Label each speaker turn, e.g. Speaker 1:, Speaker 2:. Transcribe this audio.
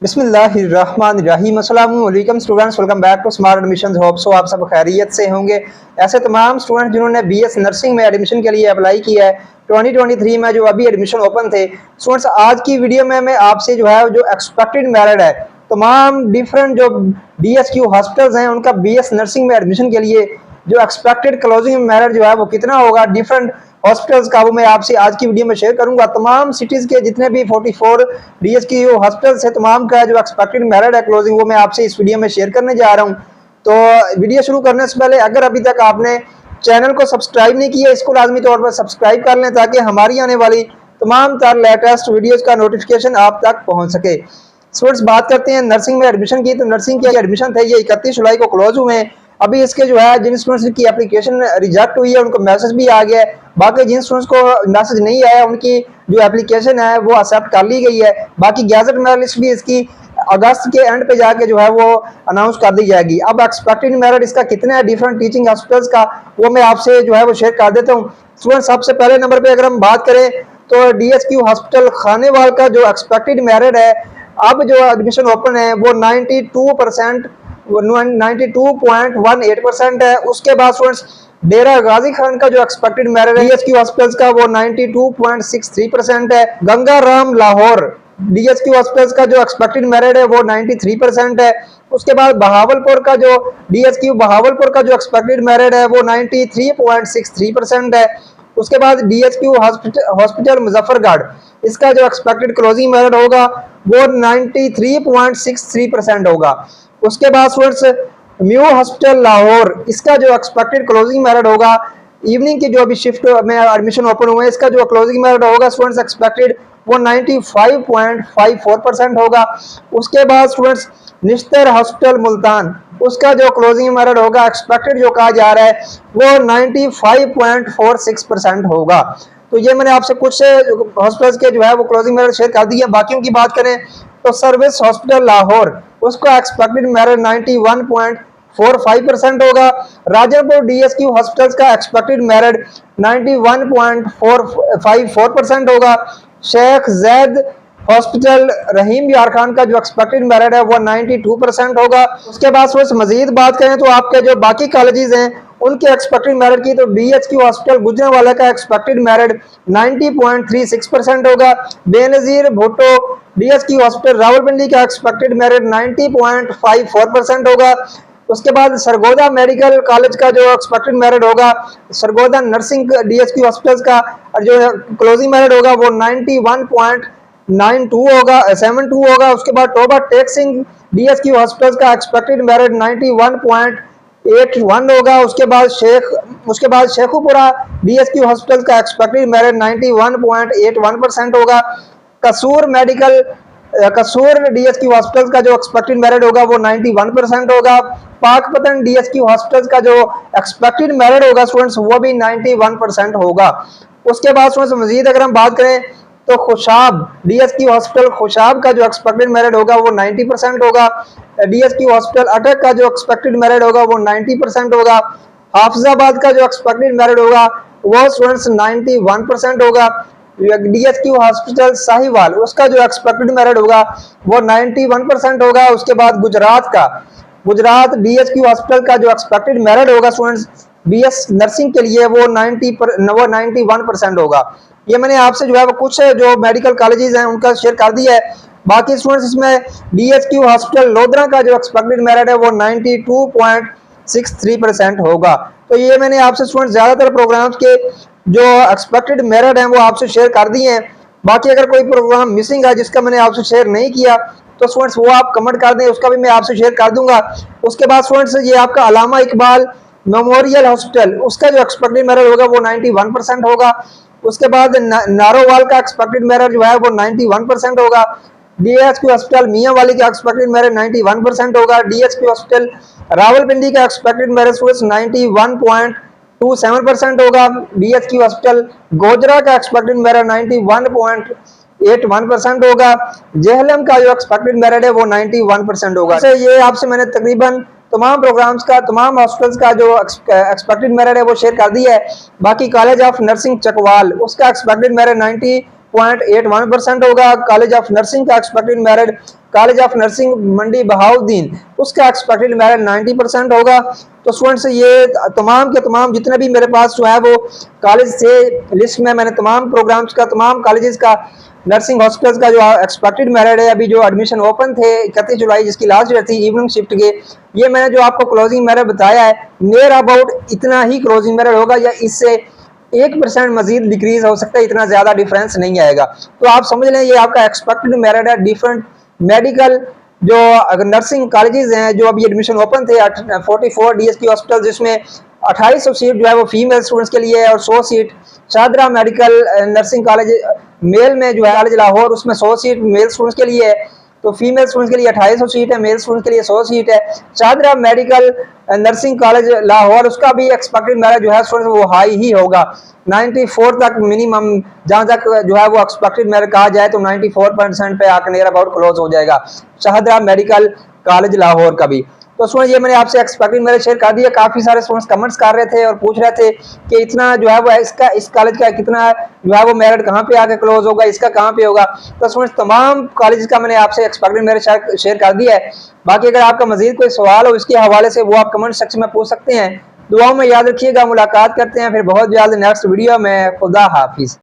Speaker 1: बिस्मिल्लाहिर्रहमानिर्रहीम। अस्सलाम वालेकुम students, welcome back to smart admission. Hope so आप सब खैरियत से होंगे। ऐसे तमाम स्टूडेंट जिन्होंने बीएस नर्सिंग में एडमिशन के लिए अप्लाई किया है 2023 में, जो अभी एडमिशन ओपन थे स्टूडेंट्स, आज की वीडियो में मैं आपसे जो है जो एक्सपेक्टेड मेरिट है तमाम डिफरेंट जो डीएसक्यू हॉस्पिटल्स हैं उनका बीएस नर्सिंग में एडमिशन के लिए जो एक्सपेक्टेड क्लोजिंग मेरिट जो है वो कितना होगा डिफरेंट हॉस्पिटल्स का, वो मैं आपसे आज की वीडियो में शेयर करूंगा। तमाम सिटीज के जितने भी 44 डीएस की हॉस्पिटल्स है तमाम का जो एक्सपेक्टेड मेरिट है क्लोजिंग, वो मैं आपसे इस वीडियो में शेयर करने जा रहा हूं। तो वीडियो शुरू करने से पहले अगर अभी तक आपने चैनल को सब्सक्राइब नहीं किया, इसको लाजमी तौर पर सब्सक्राइब कर लें ताकि हमारी आने वाली तमाम तर लेटेस्ट वीडियोज का नोटिफिकेशन आप तक पहुंच सके। स्टूडेंट्स, बात करते हैं नर्सिंग में एडमिशन की। तो नर्सिंग के एडमिशन थे ये 31 जुलाई को क्लोज हुए हैं। अभी इसके जो है जिन स्टूडेंट्स की एप्लीकेशन रिजेक्ट हुई है उनको मैसेज भी आ गया है। बाकी जिन स्टूडेंट्स को मैसेज नहीं आया उनकी जो एप्लीकेशन है वो एक्सेप्ट कर ली गई है। बाकी गैजेट मेरिट लिस्ट भी इसकी अगस्त के एंड पे जाके जो है वो अनाउंस कर दी जाएगी। अब एक्सपेक्टेड मेरिट इसका कितना है डिफरेंट टीचिंग हॉस्पिटल्स का, वो मैं आपसे जो है वो शेयर कर देता हूँ। स्टूडेंट, सबसे पहले नंबर पे अगर हम बात करें तो डीएसक्यू हॉस्पिटल खानेवाल का जो एक्सपेक्टेड मेरिट है, अब जो एडमिशन ओपन है वो 92.18% है। उसके बाद स्टूडेंट्स डेरा गाजी खान का जो एक्सपेक्टेड मेरिट है डीएसक्यू हॉस्पिटल्स का वो 92.63% है। गंगा राम लाहौर डीएसक्यू हॉस्पिटल्स का जो एक्सपेक्टेड मेरिट है वो 93% है। उसके बाद बहावलपुर का जो डीएसक्यू बहावलपुर का जो एक्सपेक्टेड मेरिट है वो 93.63% है। उसके बाद डीएसक्यू हॉस्पिटल मुजफ्फरगढ़, इसका जो एक्सपेक्टेड क्लोजिंग मेरिट होगा वो 93.63% होगा। उसके बाद स्टूडेंट्स म्यू हॉस्पिटल लाहौर, इसका जो एक्सपेक्टेड क्लोजिंग मेरिट होगा इवनिंग की जो अभी शिफ्ट में एडमिशन ओपन हुए इसका जो क्लोजिंग मेरिट होगा स्टूडेंट्स एक्सपेक्टेड वो 95.54% होगा। उसके बाद स्टूडेंट्स निश्तर हॉस्पिटल मुल्तान, उसका जो क्लोजिंग मेरिट होगा एक्सपेक्टेड जो कहा जा रहा है वो 95.46% होगा। तो ये मैंने आपसे कुछ हॉस्पिटल्स के जो है वो क्लोजिंग मेरिट शेयर कर दिया। बाकियों की बात करें तो सर्विस हॉस्पिटल लाहौर, उसका एक्सपेक्टेड मेरिट 91.45% होगा। राजनपुर डीएसक्यू हॉस्पिटल्स का एक्सपेक्टेड मेरिट 91.454% होगा। शेख जैद हॉस्पिटल रहीम यार खान का जो एक्सपेक्टेड मेरिट है वो 92% होगा। उसके बाद मजीद बात करें तो आपके जो बाकी कॉलेजेस हैं उनके एक्सपेक्टेड मेरिट की, तो डीएचक्यू हॉस्पिटल गुजरांवाला का एक्सपेक्टेड मेरिट 90.36% होगा। बेनजीर भुट्टो डीएचक्यू हॉस्पिटल रावलपिंडी का एक्सपेक्टेड मेरिट 90.54% होगा। उसके बाद सरगोदा मेडिकल कॉलेज का जो एक्सपेक्टेड मेरिट होगा, सरगोदा नर्सिंग डीएचक्यू हॉस्पिटल्स का जो क्लोजिंग मेरिट होगा वो 91.92 होगा 72 होगा। उसके बाद टोबा टेक सिंह डीएचक्यू हॉस्पिटल्स का एक्सपेक्टेड मेरिट 91.81 होगा। उसके बाद शेखुपुरा डीएचक्यू हॉस्पिटल का एक्सपेक्टेड मेरिट 91.81% होगा। कसूर डीएचक्यू हॉस्पिटल का जो एक्सपेक्टेड मेरिट होगा वो 91% होगा। पाकपतन डीएचक्यू हॉस्पिटल का जो एक्सपेक्टेड मेरिट होगा स्टूडेंट्स वो भी 91% होगा। उसके बाद स्टूडेंट्स मजीद अगर हम बात करें तो खुशाब डीएचक्यू हॉस्पिटल खुशाब का जो एक्सपेक्टेड मेरिट होगा वो 90% होगा। डीएचक्यू हॉस्पिटल अटक का जो एक्सपेक्टेड मेरिट होगा वो 90% होगा। हाफिजाबाद का जो एक्सपेक्टेड मेरिट होगा वो स्टूडेंट्स 91% होगा। डीएचक्यू हॉस्पिटल साहिवाल, उसका जो एक्सपेक्टेड मेरिट होगा वो 91% होगा। उसके बाद गुजरात डीएचक्यू हॉस्पिटल का जो एक्सपेक्टेड मेरिट होगा स्टूडेंट्स बीएस नर्सिंग के लिए वो 91% होगा। ये मैंने आपसे जो है वो कुछ जो मेडिकल कॉलेजेस हैं उनका शेयर कर दिया है। बाकी स्टूडेंट्स इसमें डीएचक्यू हॉस्पिटल लोधरा का जो एक्सपेक्टेड मेरिट है वो 92.63% होगा। तो ये मैंने आपसे स्टूडेंट्स ज्यादातर प्रोग्राम्स के जो एक्सपेक्टेड मेरिट हैं वो आपसे शेयर कर दिए हैं। बाकी अगर कोई प्रोग्राम मिसिंग है जिसका मैंने आपसे शेयर नहीं किया तो स्टूडेंट्स वो आप कमेंट कर दें, उसका भी मैं आपसे शेयर कर दूंगा। उसके बाद स्टूडेंट्स ये आपका अलामा इकबाल मेमोरियल हॉस्पिटल, उसका जो एक्सपेक्टेड मेरिट होगा वो 91% होगा। उसके बाद नारोवाल का एक्सपेक्टेड मेरिट जो है वो 91% होगा। डीएचक्यू हॉस्पिटल मियां वाली का एक्सपेक्टेड मेरिट 91% होगा। डीएचक्यू हॉस्पिटल रावलपिंडी का एक्सपेक्टेड मेरिट 91.27% होगा। डीएचक्यू हॉस्पिटल गोजरा का एक्सपेक्टेड मेरिट 91.81% होगा। जेहलम का जो एक्सपेक्टेड मेरिट है वो 91% होगा। ये आपसे मैंने तकरीबन तमाम प्रोग्राम्स का तमाम हॉस्पिटल्स का जो एक्सपेक्टेड मेरिट है वो शेयर कर दिया है। बाकी कॉलेज ऑफ नर्सिंग चकवाल, उसका एक्सपेक्टेड मेरिट 90.81% होगा। कॉलेज ऑफ नर्सिंग का expected merit, college of nursing Mandi Bahauddin, उसका एक्सपेक्टेड मेरिट 90% होगा। तो स्टूडेंट्स ये तमाम के तमाम जितने भी मेरे पास जो है वो कॉलेज से लिस्ट में मैंने तमाम प्रोग्राम्स का, तमाम कॉलेजेस का, नर्सिंग हॉस्पिटल्स का जो एक्सपेक्टेड मेरिट है, अभी जो एडमिशन ओपन थे 31 जुलाई जिसकी लास्ट डेट थी इवनिंग शिफ्ट के, ये मैंने जो आपको क्लोजिंग मेरिट बताया है नियर अबाउट इतना ही क्लोजिंग मेरिट होगा, या इससे 1% मजीद डिक्रीज हो सकता है, इतना ज्यादा डिफरेंस नहीं आएगा। तो आप समझ लें ये आपका एक्सपेक्टेड मेरिट है। डिफरेंट मेडिकल जो अगर नर्सिंग कॉलेजेस हैं जो अभी एडमिशन ओपन थे 44 डीएसपी हॉस्पिटल, जिसमें 2800 सीट जो है वो फीमेल स्टूडेंट्स के लिए है और 100 seat Shahdara medical nursing college male में जो है कॉलेज लाहौर, उसमें 100 सीट मेल स्टूडेंट्स के लिए है। तो फीमेल स्टूडेंट्स के लिए 2800 सीट है, मेल स्टूडेंट्स के लिए 100 सीट है। Shahdara medical nursing college Lahore, उसका भी एक्सपेक्टेड मेरिट जो है स्टूडेंट्स वो हाई ही होगा, 94 तक मिनिमम, जहां तक जो है वो एक्सपेक्टेड मेरिट कहा जाए तो 94% पे आकर नियर अबाउट क्लोज हो जाएगा शाहदरा मेडिकल कॉलेज लाहौर का भी। तो स्टूडेंट ये मैंने आपसे एक्सपेक्टेड मेरिट शेयर कर दिया। काफी सारे स्टूडेंट्स कमेंट्स कर रहे थे और पूछ रहे थे कि इतना जो है वो इसका, इस कॉलेज का कितना जो है वो मेरिट कहाँ पे आके क्लोज होगा, इसका कहाँ पे होगा। तो स्टूडेंट्स तमाम कॉलेज का मैंने आपसे एक्सपेक्टेड मेरिट शेयर कर दिया है। बाकी अगर आपका मजीद कोई सवाल हो इसके हवाले से वो आप कमेंट सेक्शन में पूछ सकते हैं। दुआओं में याद रखिएगा, मुलाकात करते हैं फिर बहुत जल्द नेक्स्ट वीडियो में। खुदा हाफिज।